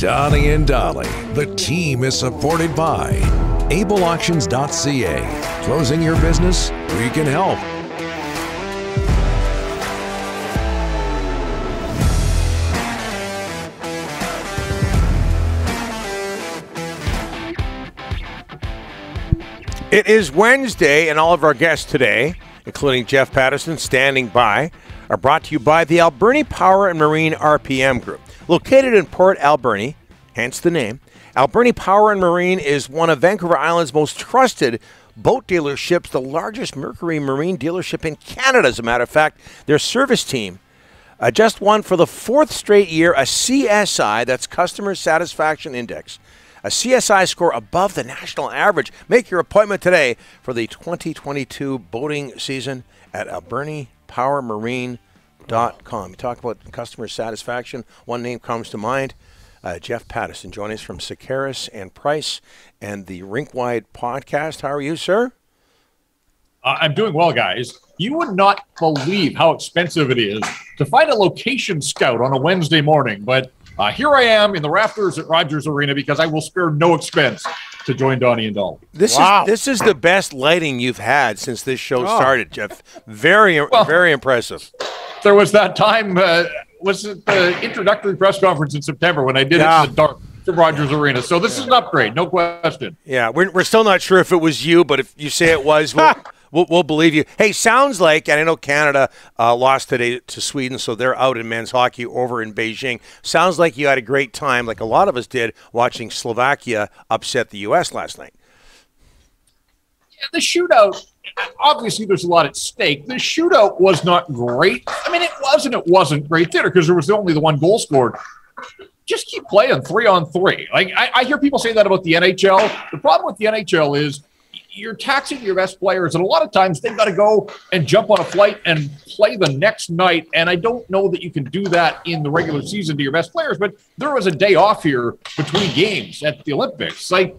Donnie and Dolly. The team is supported by ableauctions.ca. Closing your business? We can help. It is Wednesday, and all of our guests today, including Jeff Paterson, standing by, are brought to you by the Alberni Power and Marine RPM Group. Located in Port Alberni, hence the name, Alberni Power and Marine is one of Vancouver Island's most trusted boat dealerships, the largest Mercury Marine dealership in Canada. As a matter of fact, their service team just won for the fourth straight year a CSI, that's Customer Satisfaction Index, a CSI score above the national average. Make your appointment today for the 2022 boating season at albernipowermarine.com. You talk about customer satisfaction. One name comes to mind, Jeff Paterson, joining us from Sekeres and Price and the Rink-wide podcast. How are you, sir? I'm doing well, guys. You would not believe how expensive it is to find a location scout on a Wednesday morning, but here I am in the rafters at Rogers Arena because I will spare no expense to join Donnie and Dolly. This is the best lighting you've had since this show started, Jeff. Very impressive. There was that time, was it the introductory press conference in September when I did it in the dark to Rogers Arena. So this is an upgrade, no question. Yeah, we're still not sure if it was you, but if you say it was, we'll believe you. Hey, sounds like, and I know Canada lost today to Sweden, so they're out in men's hockey over in Beijing. Sounds like you had a great time, like a lot of us did, watching Slovakia upset the U.S. last night. Yeah, the shootout, obviously there's a lot at stake. The shootout was not great. I mean, it wasn't great theater because there was only the one goal scored. Just keep playing 3-on-3. Like I hear people say that about the NHL. The problem with the NHL is you're taxing your best players, and a lot of times they've got to go and jump on a flight and play the next night. And I don't know that you can do that in the regular season to your best players, but there was a day off here between games at the Olympics. Like,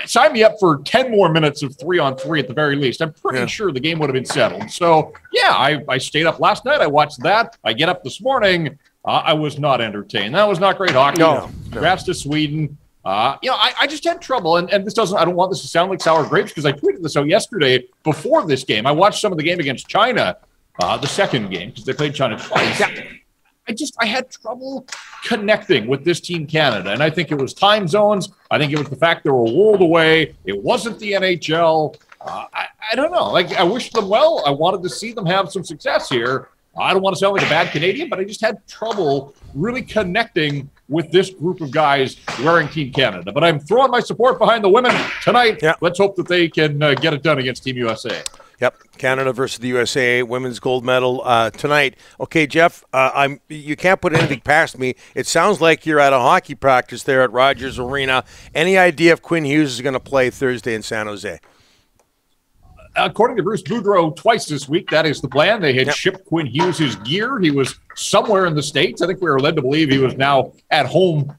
sign me up for 10 more minutes of 3-on-3 at the very least. I'm pretty sure the game would have been settled. So, yeah, I stayed up last night. I watched that. I get up this morning. I was not entertained. That was not great hockey. No. Congrats to Sweden. I just had trouble, and this doesn't. I don't want this to sound like sour grapes because I tweeted this out yesterday before this game. I watched some of the game against China, the second game, because they played China twice. I had trouble connecting with this team, Canada, and I think it was time zones. I think it was the fact they were a world away. It wasn't the NHL. I don't know. Like, I wish them well. I wanted to see them have some success here. I don't want to sound like a bad Canadian, but I just had trouble really connecting with this group of guys wearing Team Canada. But I'm throwing my support behind the women tonight. Yep. Let's hope that they can get it done against Team USA. Yep, Canada versus the USA, women's gold medal tonight. Okay, Jeff, you can't put anything past me. It sounds like you're at a hockey practice there at Rogers Arena. Any idea if Quinn Hughes is going to play Thursday in San Jose? According to Bruce Boudreau, twice this week, that is the plan. They had shipped Quinn Hughes his gear. He was somewhere in the States. I think we were led to believe he was now at home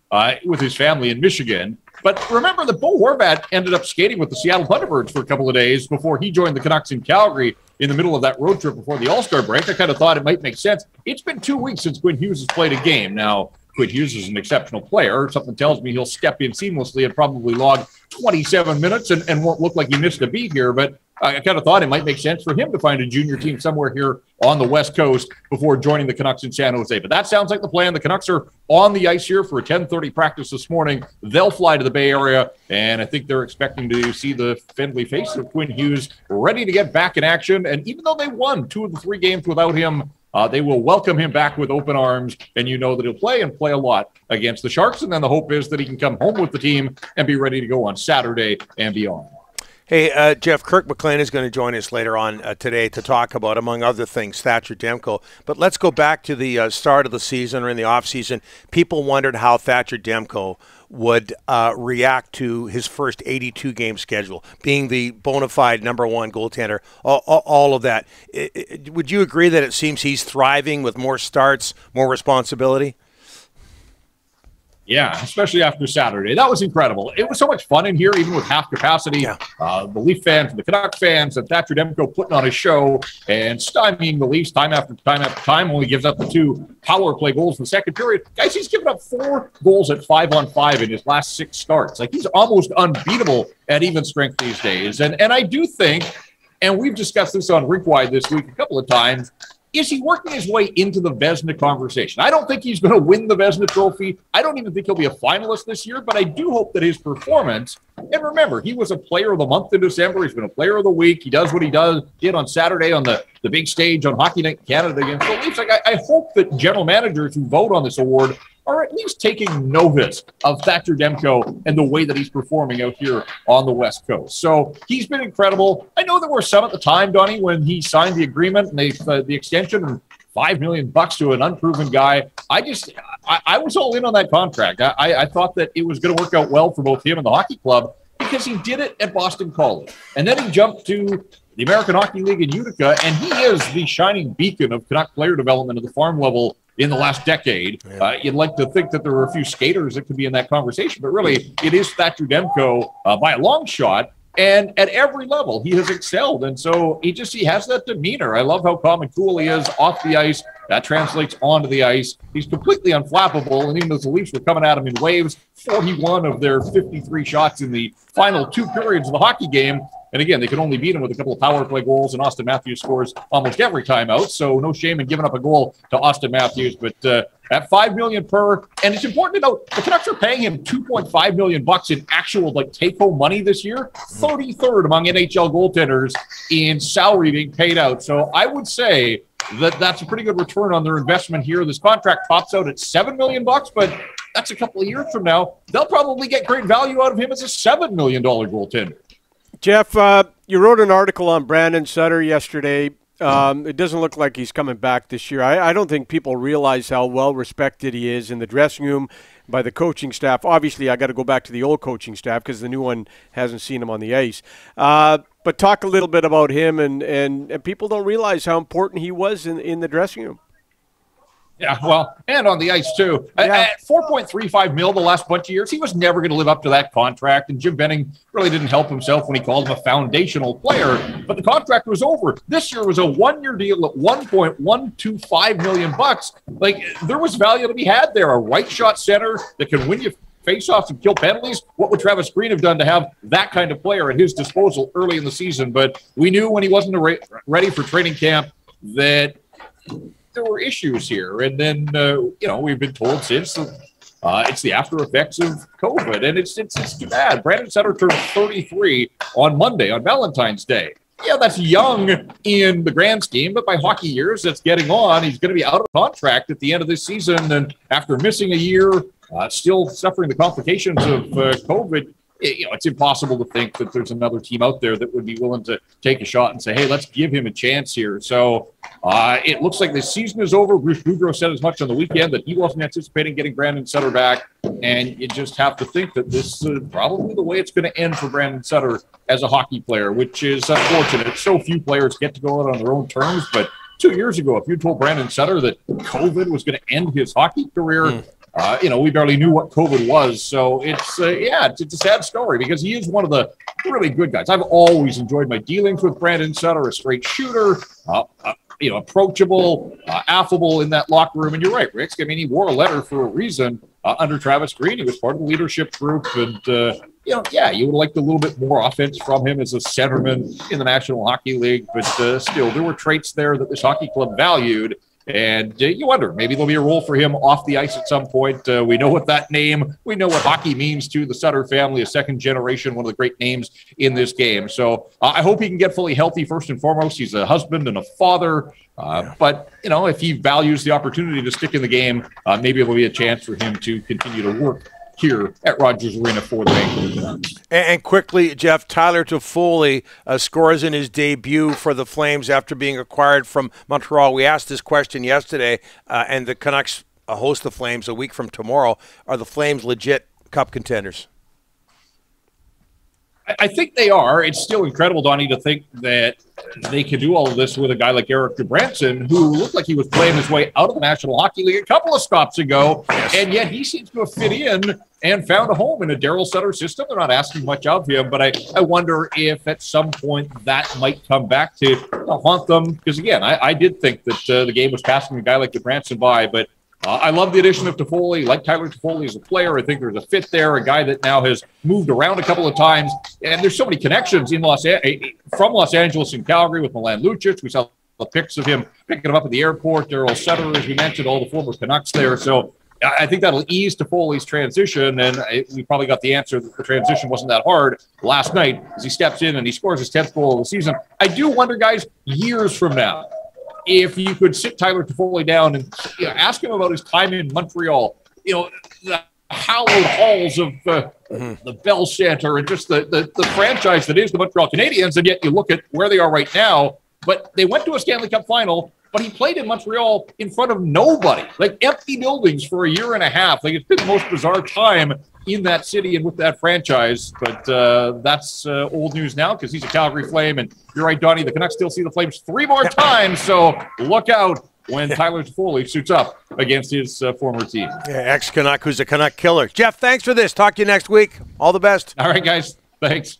with his family in Michigan. But remember that Bo Horvat ended up skating with the Seattle Thunderbirds for a couple of days before he joined the Canucks in Calgary in the middle of that road trip before the All-Star break. I kind of thought it might make sense. It's been 2 weeks since Quinn Hughes has played a game. Now, Quinn Hughes is an exceptional player. Something tells me he'll step in seamlessly and probably log 27 minutes and won't look like he missed a beat here. But I kind of thought it might make sense for him to find a junior team somewhere here on the West Coast before joining the Canucks in San Jose. But that sounds like the plan. The Canucks are on the ice here for a 10:30 practice this morning. They'll fly to the Bay Area, and I think they're expecting to see the friendly face of Quinn Hughes ready to get back in action. And even though they won 2 of the 3 games without him, they will welcome him back with open arms, and you know that he'll play and play a lot against the Sharks. And then the hope is that he can come home with the team and be ready to go on Saturday and beyond. Hey, Jeff, Kirk McLean is going to join us later on today to talk about, among other things, Thatcher Demko. But let's go back to the start of the season or in the offseason. People wondered how Thatcher Demko would react to his first 82-game schedule, being the bona fide number one goaltender, all of that. Would you agree that it seems he's thriving with more starts, more responsibility? Yeah, especially after Saturday. That was incredible. It was so much fun in here, even with half capacity. Yeah. The Leaf fans, the Canucks fans, and Thatcher Demko putting on a show and stymieing the Leafs time after time after time. Only gives up the 2 power play goals in the second period. Guys, he's given up 4 goals at 5-on-5 in his last 6 starts. Like, he's almost unbeatable at even strength these days. And I do think, and we've discussed this on Rink Wide this week a couple of times, is he working his way into the Vezina conversation? I don't think he's going to win the Vezina trophy. I don't even think he'll be a finalist this year, but I do hope that his performance, and remember, he was a player of the month in December. He's been a player of the week. He does what he did on Saturday on the big stage on Hockey Night in Canada against the Leafs. Like, I hope that general managers who vote on this award are at least taking notice of Thatcher Demko and the way that he's performing out here on the West Coast. So he's been incredible. I know there were some at the time, Donnie, when he signed the agreement and the extension and $5 million to an unproven guy. I was all in on that contract. I thought that it was going to work out well for both him and the hockey club because he did it at Boston College. And then he jumped to the American Hockey League in Utica, and he is the shining beacon of Canuck player development at the farm level in the last decade. Yeah. You'd like to think that there were a few skaters that could be in that conversation, but really it is Thatcher Demko by a long shot. And at every level, he has excelled. And so he has that demeanor. I love how calm and cool he is off the ice. That translates onto the ice. He's completely unflappable. And even as the Leafs were coming at him in waves, 41 of their 53 shots in the final 2 periods of the hockey game. And again, they could only beat him with a couple of power play goals, and Austin Matthews scores almost every time out. So no shame in giving up a goal to Austin Matthews. But at $5 million per, and it's important to note the Canucks are paying him $2.5 million in actual take-home money this year. 33rd among NHL goaltenders in salary being paid out. So I would say that that's a pretty good return on their investment here. This contract tops out at $7 million, but that's a couple of years from now. They'll probably get great value out of him as a $7 million goaltender. Jeff, you wrote an article on Brandon Sutter yesterday. It doesn't look like he's coming back this year. I don't think people realize how well-respected he is in the dressing room by the coaching staff. Obviously, I got to go back to the old coaching staff because the new one hasn't seen him on the ice. But talk a little bit about him, and people don't realize how important he was in the dressing room. Yeah, well, and on the ice, too. Yeah. At $4.35 million the last bunch of years, he was never going to live up to that contract, and Jim Benning really didn't help himself when he called him a foundational player, but the contract was over. This year was a 1-year deal at $1.125 million. Like, there was value to be had there. A right-shot center that can win you face-offs and kill penalties. What would Travis Green have done to have that kind of player at his disposal early in the season? But we knew when he wasn't ready for training camp that there were issues here. And then, we've been told since it's the after effects of COVID. And it's too bad. Brandon Sutter turned 33 on Monday, on Valentine's Day. Yeah, that's young in the grand scheme, but by hockey years, that's getting on. He's going to be out of contract at the end of this season. And after missing a year, still suffering the complications of COVID, it's impossible to think that there's another team out there that would be willing to take a shot and say, hey, let's give him a chance here. So it looks like the season is over. Bruce Boudreau said as much on the weekend that he wasn't anticipating getting Brandon Sutter back. And you just have to think that this is probably the way it's going to end for Brandon Sutter as a hockey player, which is unfortunate. So few players get to go out on their own terms. But 2 years ago, if you told Brandon Sutter that COVID was going to end his hockey career, we barely knew what COVID was. So it's a sad story because he is one of the really good guys. I've always enjoyed my dealings with Brandon Sutter, a straight shooter, approachable, affable in that locker room. And you're right, Rick. I mean, he wore a letter for a reason under Travis Green. He was part of the leadership group. And, you would have liked a little bit more offense from him as a centerman in the National Hockey League. But still, there were traits there that this hockey club valued. And you wonder, maybe there'll be a role for him off the ice at some point. We know what that name, we know what hockey means to the Sutter family, a second generation, one of the great names in this game. So I hope he can get fully healthy first and foremost. He's a husband and a father. But, if he values the opportunity to stick in the game, maybe there'll be a chance for him to continue to work here at Rogers Arena for the Vancouver Canucks. And quickly, Jeff, Tyler Toffoli scores in his debut for the Flames after being acquired from Montreal. We asked this question yesterday, and the Canucks host the Flames a week from tomorrow. Are the Flames legit cup contenders? I think they are. It's still incredible, Donnie, to think that they could do all of this with a guy like Eric Branson, who looked like he was playing his way out of the National Hockey League a couple of stops ago, and yet he seems to have fit in and found a home in a Daryl Sutter system. They're not asking much of him, but I wonder if at some point that might come back to haunt them. Because, again, I did think that the game was passing a guy like Branson by, but I love the addition of Toffoli. Like Tyler Toffoli as a player. I think there's a fit there, a guy that now has moved around a couple of times. And there's so many connections in from Los Angeles and Calgary with Milan Lucic. We saw the pics of him picking him up at the airport. Daryl Sutter, as we mentioned, all the former Canucks there. So I think that'll ease Toffoli's transition. And we probably got the answer that the transition wasn't that hard last night as he steps in and he scores his 10th goal of the season. I do wonder, guys, years from now, if you could sit Tyler Toffoli down and ask him about his time in Montreal, the hallowed halls of the Bell Center and just the franchise that is the Montreal Canadiens, and yet you look at where they are right now, but they went to a Stanley Cup final, but he played in Montreal in front of nobody, like empty buildings for a year and a half. Like, it's been the most bizarre time in that city and with that franchise, but that's old news now because he's a Calgary Flame, and you're right, Donnie, the Canucks still see the Flames 3 more times, so look out when Tyler Toffoli suits up against his former team. Yeah, ex-Canuck who's a Canuck killer. Jeff, thanks for this. Talk to you next week. All the best. All right, guys. Thanks.